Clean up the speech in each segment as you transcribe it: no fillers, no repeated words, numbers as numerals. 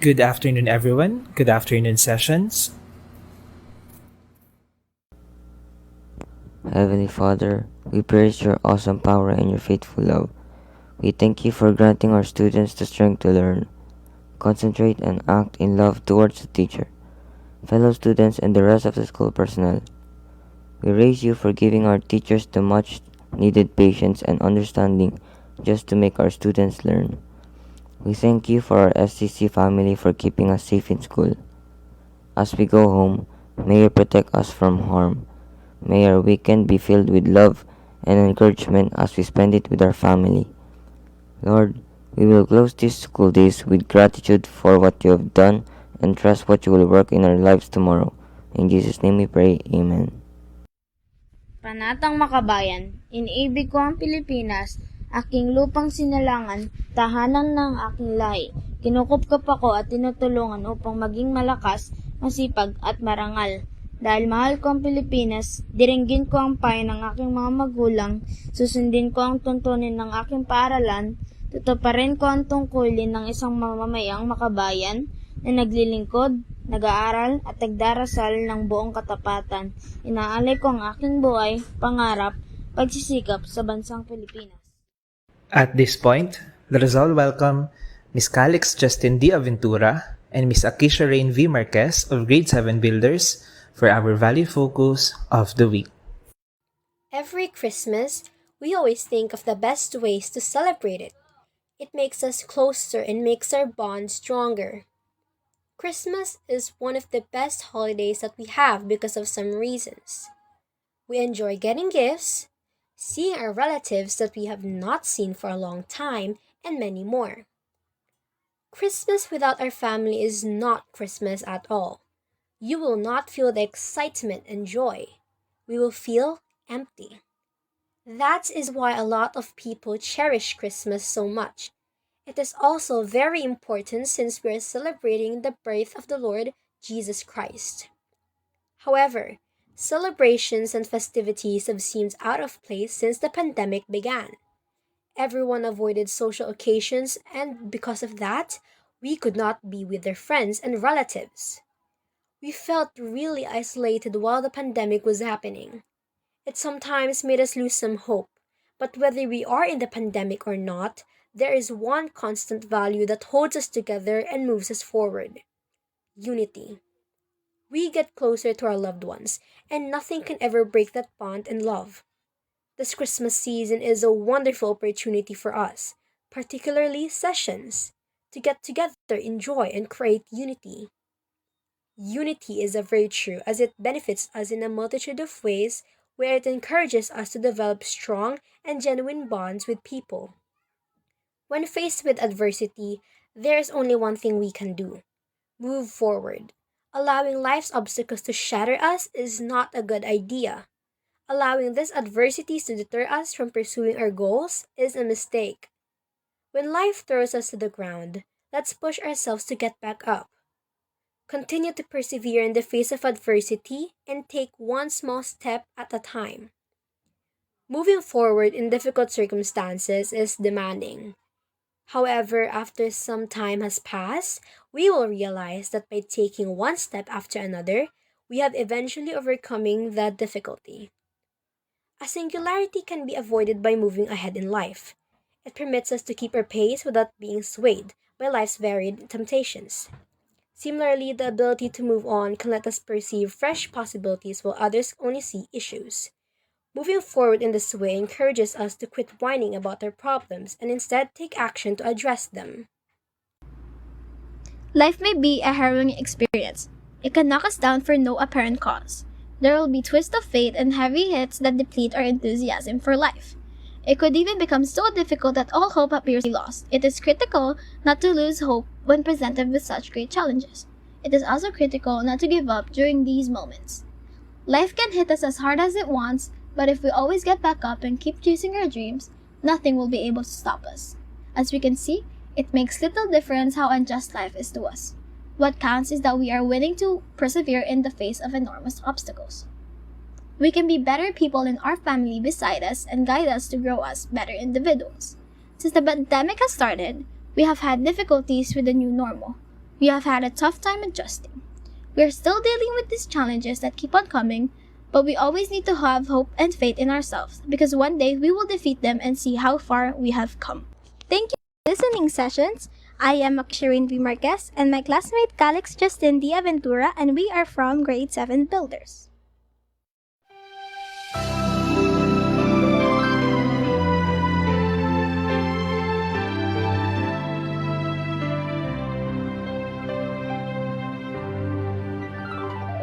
Good afternoon, everyone. Good afternoon, sessions. Heavenly Father, we praise your awesome power and your faithful love. We thank you for granting our students the strength to learn, concentrate, and act in love towards the teacher, fellow students, and the rest of the school personnel. We praise you for giving our teachers the much needed patience and understanding just to make our students learn. We thank you for our SCC family for keeping us safe in school. As we go home, may you protect us from harm. May our weekend be filled with love and encouragement as we spend it with our family. Lord, we will close these school days with gratitude for what you have done and trust what you will work in our lives tomorrow. In Jesus' name we pray, Amen. Panatang Makabayan, iniibig ko ang Pilipinas, aking lupang sinalangan, tahanan ng aking lahi. Kinukupkop ako at tinutulungan upang maging malakas, masipag at marangal. Dahil mahal ko ang Pilipinas, diringgin ko ang payo ng aking mga magulang, susundin ko ang tuntunin ng aking paaralan, tutuparin ko ang tungkulin ng isang mamamayang makabayan na naglilingkod, nag-aaral at nagdarasal ng buong katapatan. Inaalay ko ang aking buhay, pangarap, pagsisikap sa bansang Pilipinas. At this point, let us all welcome Ms. Calix Justin D. Aventura and Ms. Akisha Rain V. Marquez of Grade 7 Builders for our value focus of the week. Every Christmas, we always think of the best ways to celebrate it. It makes us closer and makes our bond stronger. Christmas is one of the best holidays that we have because of some reasons. We enjoy getting gifts, seeing our relatives that we have not seen for a long time, and many more. Christmas without our family is not Christmas at all. You will not feel the excitement and joy. We will feel empty. That is why a lot of people cherish Christmas so much. It is also very important since we are celebrating the birth of the Lord Jesus Christ. However, celebrations and festivities have seemed out of place since the pandemic began. Everyone avoided social occasions, and because of that, we could not be with their friends and relatives. We felt really isolated while the pandemic was happening. It sometimes made us lose some hope, but whether we are in the pandemic or not, there is one constant value that holds us together and moves us forward: unity. We get closer to our loved ones, and nothing can ever break that bond and love. This Christmas season is a wonderful opportunity for us, particularly sessions, to get together, enjoy, and create unity. Unity is a virtue as it benefits us in a multitude of ways where it encourages us to develop strong and genuine bonds with people. When faced with adversity, there is only one thing we can do: move forward. Allowing life's obstacles to shatter us is not a good idea. Allowing these adversities to deter us from pursuing our goals is a mistake. When life throws us to the ground, let's push ourselves to get back up. Continue to persevere in the face of adversity and take one small step at a time. Moving forward in difficult circumstances is demanding. However, after some time has passed, we will realize that by taking one step after another, we have eventually overcoming the difficulty. A singularity can be avoided by moving ahead in life. It permits us to keep our pace without being swayed by life's varied temptations. Similarly, the ability to move on can let us perceive fresh possibilities while others only see issues. Moving forward in this way encourages us to quit whining about our problems and instead take action to address them. Life may be a harrowing experience. It can knock us down for no apparent cause. There will be twists of fate and heavy hits that deplete our enthusiasm for life. It could even become so difficult that all hope appears lost. It is critical not to lose hope when presented with such great challenges. It is also critical not to give up during these moments. Life can hit us as hard as it wants, but if we always get back up and keep chasing our dreams, nothing will be able to stop us. As we can see, it makes little difference how unjust life is to us. What counts is that we are willing to persevere in the face of enormous obstacles. We can be better people in our family beside us and guide us to grow as better individuals. Since the pandemic has started, we have had difficulties with the new normal. We have had a tough time adjusting. We are still dealing with these challenges that keep on coming, but we always need to have hope and faith in ourselves because one day we will defeat them and see how far we have come. Thank you for listening sessions. I am Aksharin V. Marquez and my classmate Calix Justin D. Aventura, and we are from Grade 7 Builders.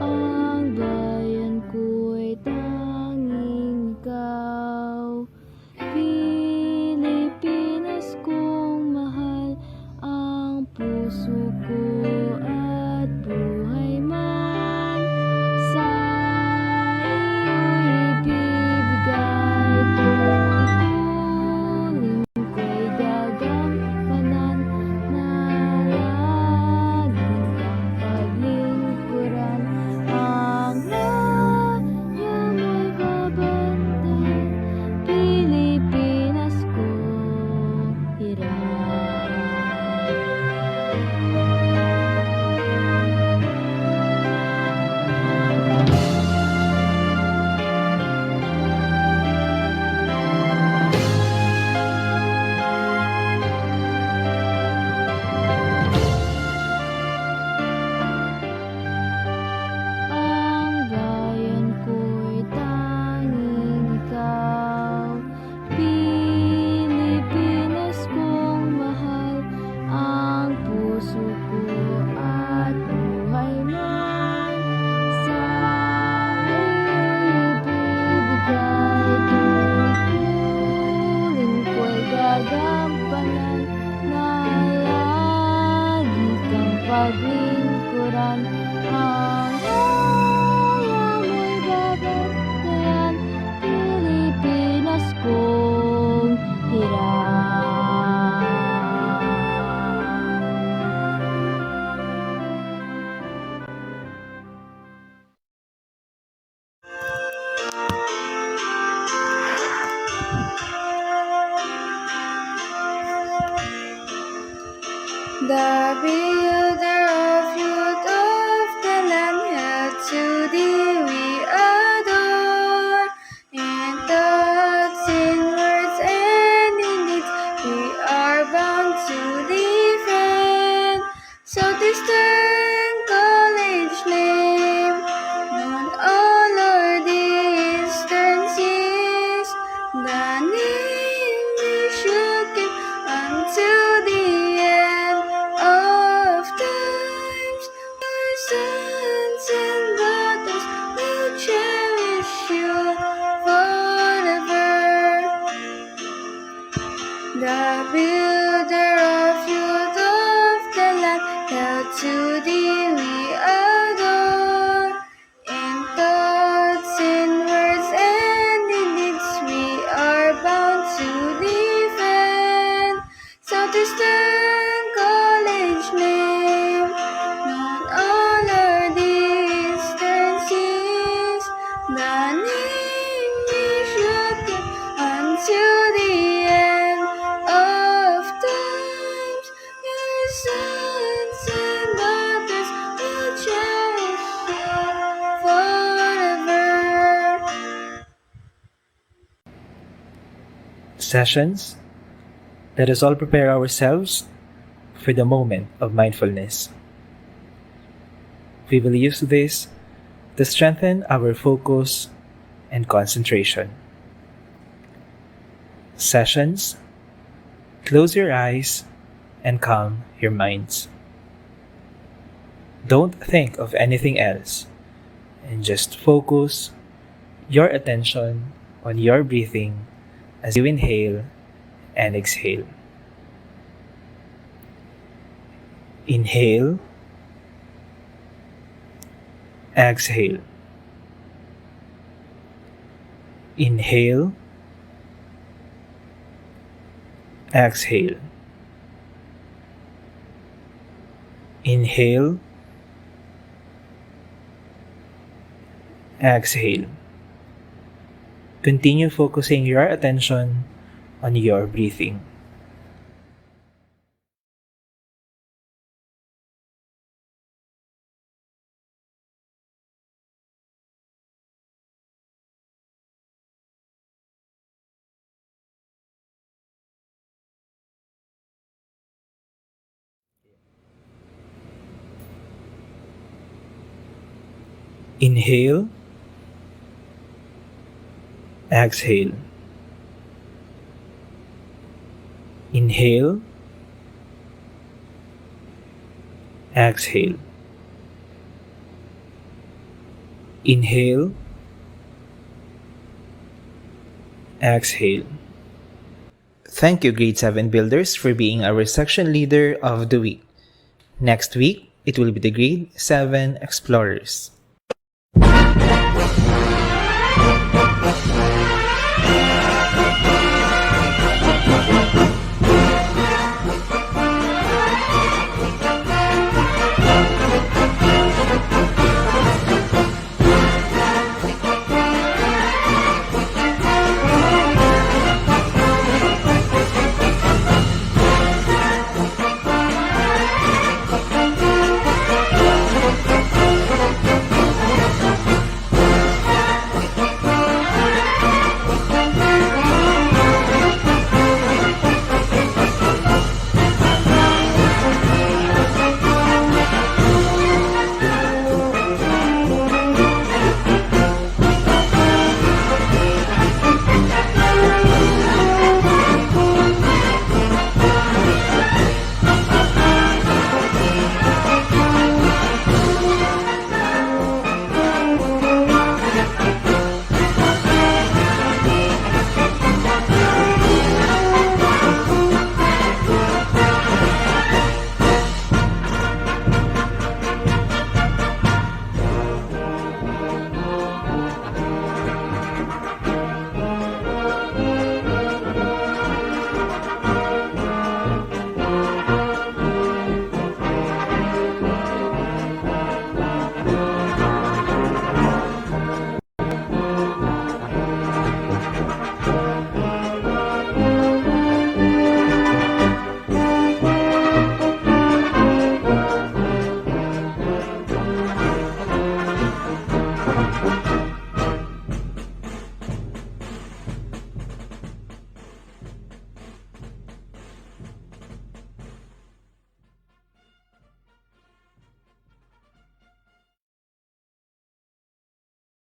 Ang bayan ko'y tanging ikaw, Pilipinas kong mahal, ang puso ko at buhay man sa iyo'y ibibigay. Tungkulin ko'y gagampanan na laging kang paglingkuran. Ang laya mo'y babantayan, Pilipinas kong hirap. Ang bayan ko'y tanging ikaw, Pilipinas kong mahal, ang puso ko at buhay man sa iyo'y ibibigay. Tungkulin ko'y gagampanan na lagi kang paglingkuran. Ang laya mo'y babantayan, Pilipinas kong hirap. The builder of youth of the land, hail to thee we adore. In thoughts, in words, and in deeds, we are bound to defend. Southeastern College name, known all o'er the eastern seas. The name we should keep until the end of times. Our sons and daughters will cherish you forever. The builder of youth of the land, hail to thee we adore. In thoughts, in words, and in deeds, we are bound to defend. Southeastern College name, known all o'er the eastern seas. The name we should keep until the end of times. Your sons and daughters will cherish you forever. Sessions, let us all prepare ourselves for the moment of mindfulness. We will use this to strengthen our focus and concentration. Sessions, close your eyes and calm your minds. Don't think of anything else and just focus your attention on your breathing as you inhale and exhale. Inhale, exhale. Inhale, exhale. Inhale, exhale. Continue focusing your attention on your breathing. Inhale. Exhale. Inhale. Exhale. Inhale. Exhale. Thank you, Grade 7 Builders, for being our section leader of the week. Next week, it will be the Grade 7 Explorers.